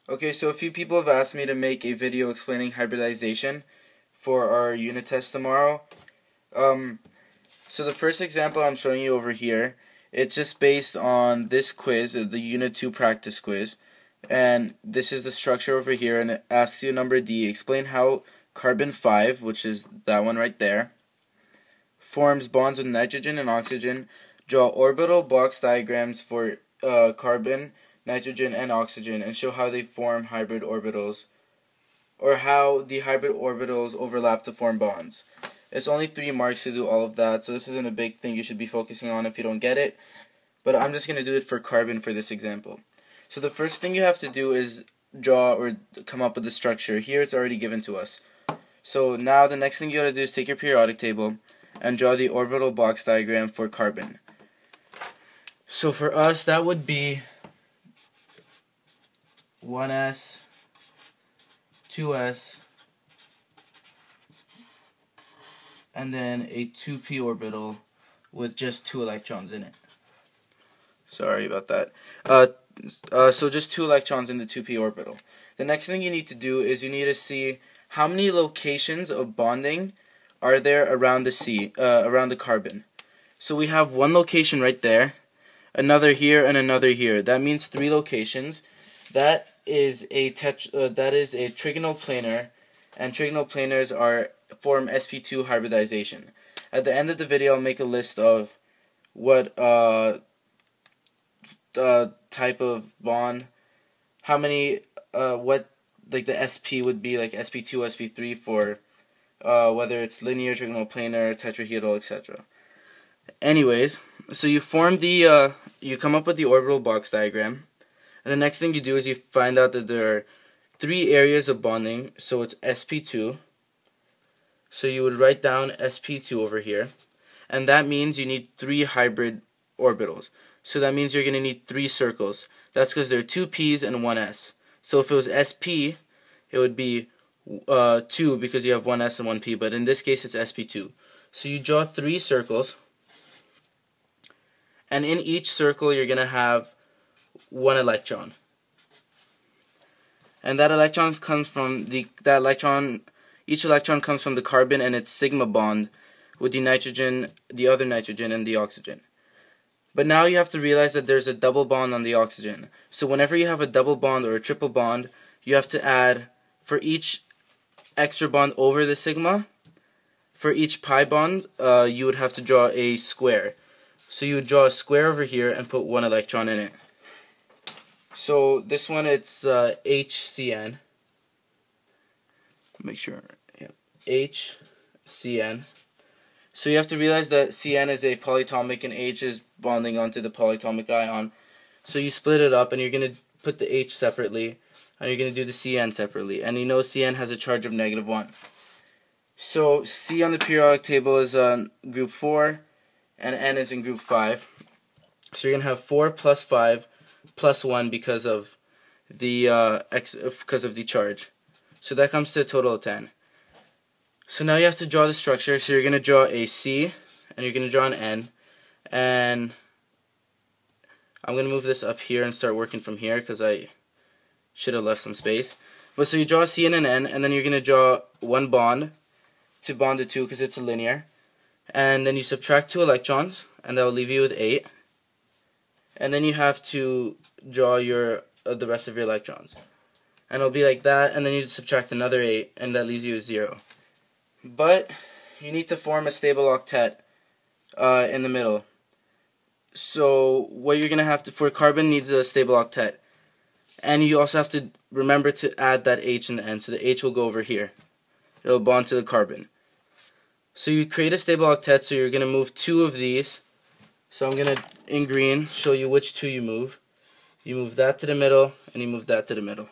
Okay, so a few people have asked me to make a video explaining hybridization for our unit test tomorrow. So the first example I'm showing you over here, it's just based on this quiz, the Unit 2 practice quiz. And this is the structure over here, and it asks you number D, explain how carbon 5, which is that one right there, forms bonds with nitrogen and oxygen. Draw orbital box diagrams for carbon, nitrogen, and oxygen, and show how they form hybrid orbitals, or how the hybrid orbitals overlap to form bonds. It's only 3 marks to do all of that, so this isn't a big thing you should be focusing on if you don't get it. But I'm just going to do it for carbon for this example. So the first thing you have to do is draw or come up with the structure. Here it's already given to us. So now the next thing you got to do is take your periodic table and draw the orbital box diagram for carbon. So for us that would be 1s, 2s, and then a 2p orbital with just 2 electrons in it. Sorry about that. So just 2 electrons in the 2p orbital. The next thing you need to do is you need to see how many locations of bonding are there around the around the carbon. So we have one location right there, another here, and another here. That means 3 locations. That is a trigonal planar, and trigonal planars form sp2 hybridization. At the end of the video, I'll make a list of what type of bond, how many, what like the sp would be, like sp2, sp3 for whether it's linear, trigonal planar, tetrahedral, etc. Anyways, so you form the you come up with the orbital box diagram, and the next thing you do is you find out that there are 3 areas of bonding. So it's sp2. So you would write down sp2 over here, and that means you need 3 hybrid orbitals. So that means you're going to need 3 circles. That's because there are 2 p's and 1 s. So if it was sp, it would be 2 because you have 1 s and 1 p, but in this case it's sp2. So you draw 3 circles, and in each circle you're going to have 1 electron. And that electron comes from each electron comes from the carbon and its sigma bond with the nitrogen, the other nitrogen, and the oxygen. But now you have to realize that there's a double bond on the oxygen. So whenever you have a double bond or a triple bond, you have to add, for each extra bond over the sigma, for each pi bond, you would have to draw a square. So you would draw a square over here and put 1 electron in it. So this one, it's HCN. Make sure, yeah, HCN. So you have to realize that Cn is a polyatomic and H is bonding onto the polyatomic ion. So you split it up, and you're going to put the H separately, and you're going to do the Cn separately. And you know Cn has a charge of -1. So C on the periodic table is group 4, and N is in group 5. So you're going to have 4 plus 5 plus 1 because of the charge. So that comes to a total of 10. So now you have to draw the structure. So you're going to draw a C, and you're going to draw an N, and I'm going to move this up here and start working from here because I should have left some space. But so you draw a C and an N, and then you're going to draw 1 bond to bond the 2 because it's a linear, and then you subtract 2 electrons, and that will leave you with 8. And then you have to draw the rest of your electrons, and it'll be like that, and then you subtract another 8, and that leaves you with 0. But you need to form a stable octet in the middle. So what you're going to have to, for carbon needs a stable octet. And you also have to remember to add that H in the end. So the H will go over here. It'll bond to the carbon. So you create a stable octet, so you're going to move 2 of these. So I'm going to, in green, show you which 2 you move. You move that to the middle, and you move that to the middle.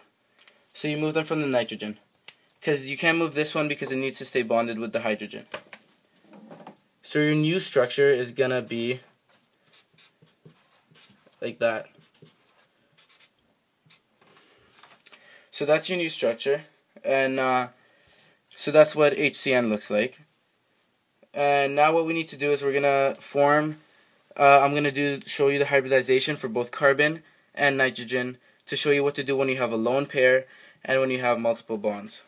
So you move them from the nitrogen, because you can't move this one because it needs to stay bonded with the hydrogen. So your new structure is going to be like that. So that's your new structure, and so that's what HCN looks like. And now what we need to do is we're going to form, I'm going to show you the hybridization for both carbon and nitrogen to show you what to do when you have a lone pair and when you have multiple bonds.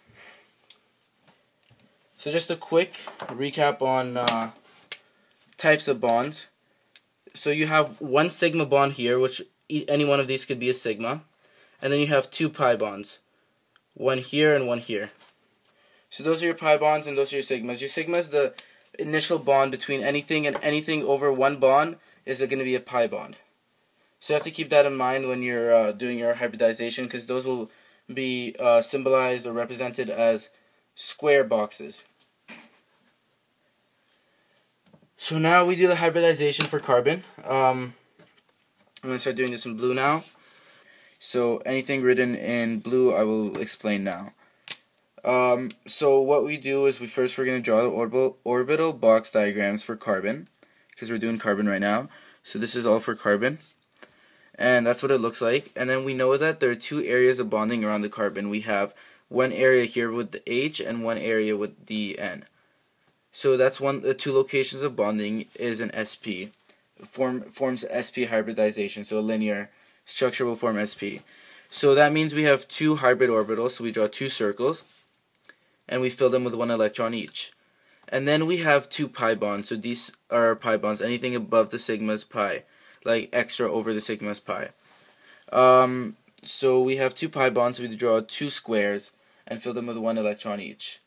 So just a quick recap on types of bonds. So you have one sigma bond here, which any one of these could be a sigma, and then you have two pi bonds, one here and one here. So those are your pi bonds and those are your sigmas. Your sigma is the initial bond between anything, and anything over one bond is going to be a pi bond. So you have to keep that in mind when you're doing your hybridization, because those will be symbolized or represented as square boxes. So now we do the hybridization for carbon. I'm going to start doing this in blue now. So anything written in blue I will explain now. So what we do is we're going to draw the orbital box diagrams for carbon, because we're doing carbon right now. So this is all for carbon, and that's what it looks like. And then we know that there are two areas of bonding around the carbon. We have one area here with the H and one area with the N. So that's the two locations of bonding is an SP. Forms SP hybridization, so a linear structure will form SP. So that means we have two hybrid orbitals, so we draw two circles, and we fill them with one electron each. And then we have two pi bonds, so these are pi bonds. Anything above the sigma is pi, like extra over the sigma is pi. So we have two pi bonds, so we draw two squares and fill them with one electron each.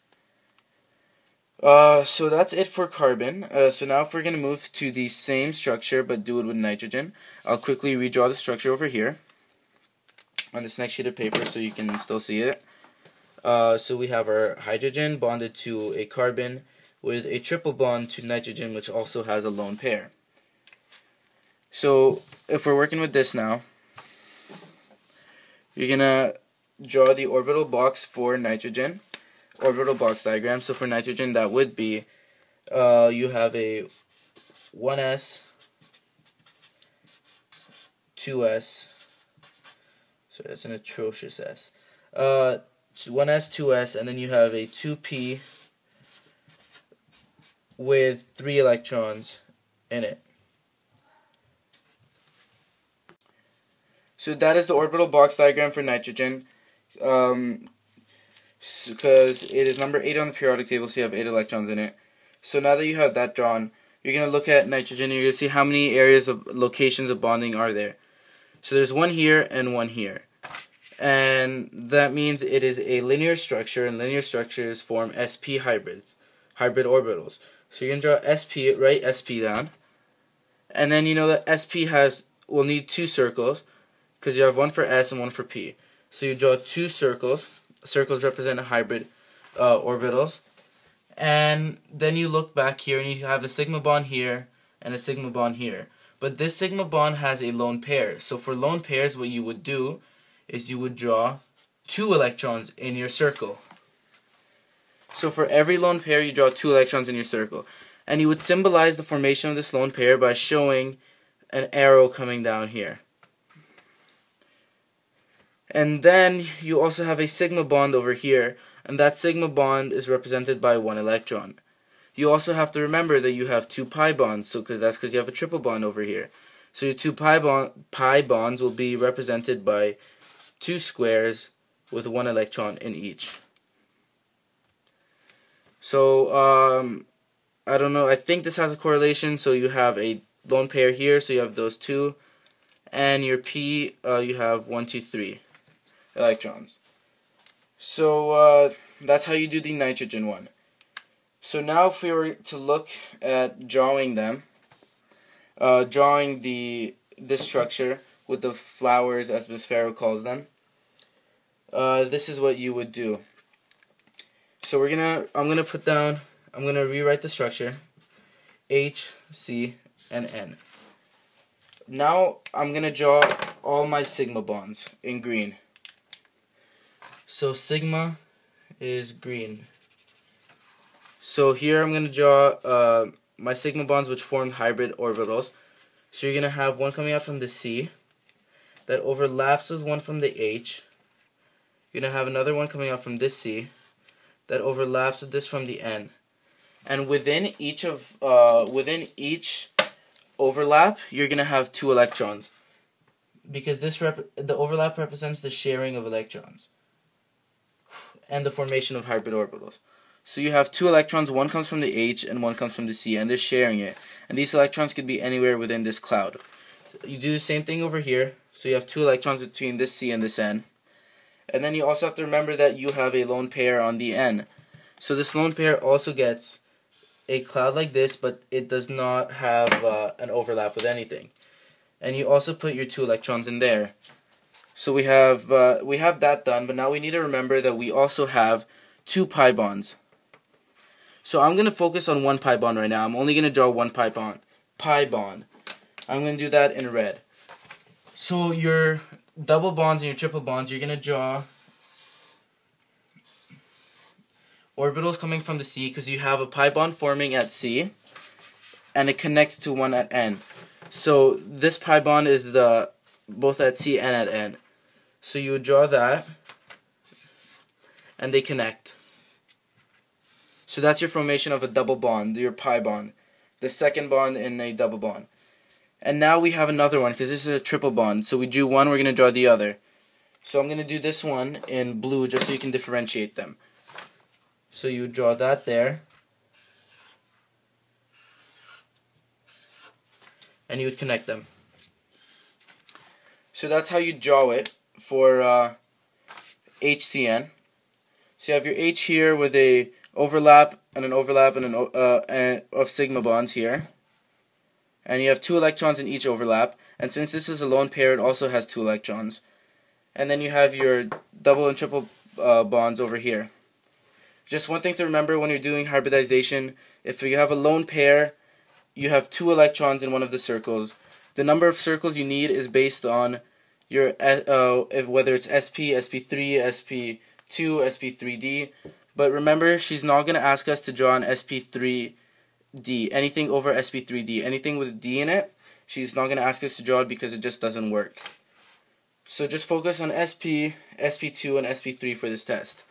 So that's it for carbon. So now if we're going to move to the same structure but do it with nitrogen, I'll quickly redraw the structure over here on this next sheet of paper so you can still see it. So we have our hydrogen bonded to a carbon with a triple bond to nitrogen, which also has a lone pair. So if we're working with this now, you're going to draw the orbital box for nitrogen, orbital box diagram. So for nitrogen, that would be, you have a 1s, 2s, so that's an atrocious s, 1s, 2s, and then you have a 2p with 3 electrons in it. So that is the orbital box diagram for nitrogen, because it is number 8 on the periodic table, so you have 8 electrons in it. So now that you have that drawn, you're going to look at nitrogen and you're going to see how many areas of locations of bonding are there. So there's one here and one here. And that means it is a linear structure, and linear structures form sp hybrids, hybrid orbitals. So you're going to draw sp, write sp down. And then you know that sp will need two circles, because you have one for s and one for p. So you draw two circles. Circles represent hybrid orbitals. And then you look back here and you have a sigma bond here and a sigma bond here. But this sigma bond has a lone pair. So for lone pairs, what you would do is you would draw 2 electrons in your circle. So for every lone pair, you draw 2 electrons in your circle. And you would symbolize the formation of this lone pair by showing an arrow coming down here. And then you also have a sigma bond over here, and that sigma bond is represented by 1 electron. You also have to remember that you have 2 pi bonds, that's because you have a triple bond over here. So your 2 pi bonds will be represented by 2 squares with 1 electron in each. So I don't know, I think this has a correlation. So you have a lone pair here, so you have those 2, and your p, you have 1, 2, 3 electrons. So that's how you do the nitrogen one. So now if we were to look at drawing them, drawing this structure with the flowers, as Ms. Farrow calls them, this is what you would do. So I'm gonna rewrite the structure, H, C, and N. Now I'm gonna draw all my sigma bonds in green. So sigma is green. So here I'm going to draw my sigma bonds which form hybrid orbitals. So you're going to have one coming out from the C that overlaps with one from the H. You're going to have another one coming out from this C that overlaps with this from the N. And within each overlap, you're going to have 2 electrons. because the overlap represents the sharing of electrons and the formation of hybrid orbitals. So you have two electrons, one comes from the H and one comes from the C, and they're sharing it. And these electrons could be anywhere within this cloud. So you do the same thing over here. So you have two electrons between this C and this N. And then you also have to remember that you have a lone pair on the N. So this lone pair also gets a cloud like this, but it does not have an overlap with anything. And you also put your two electrons in there. So we have that done, but now we need to remember that we also have two pi bonds. So I'm going to focus on one pi bond right now. I'm only going to draw one pi bond. I'm going to do that in red. So your double bonds and your triple bonds, you're going to draw orbitals coming from the C, because you have a pi bond forming at C and it connects to one at N. So this pi bond is both at C and at N. So you would draw that and they connect. So that's your formation of a double bond, your pi bond. The second bond in a double bond. And now we have another one, because this is a triple bond. So we do one, we're going to draw the other. So I'm going to do this one in blue just so you can differentiate them. So you draw that there. And you would connect them. So that's how you draw it for HCN. So you have your H here with a overlap and an overlap and of sigma bonds here, and you have two electrons in each overlap, and since this is a lone pair it also has two electrons, and then you have your double and triple bonds over here. Just one thing to remember when you're doing hybridization: if you have a lone pair, you have two electrons in one of the circles. The number of circles you need is based on your whether it's SP, SP3, SP2, SP3D. But remember, she's not going to ask us to draw an SP3D. Anything over SP3D, anything with a D in it, she's not going to ask us to draw it because it just doesn't work. So just focus on SP, SP2, and SP3 for this test.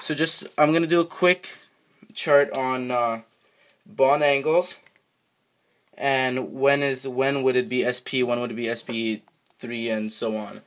So I'm going to do a quick chart on bond angles. And when would it be SP, when would it be SP3, and so on.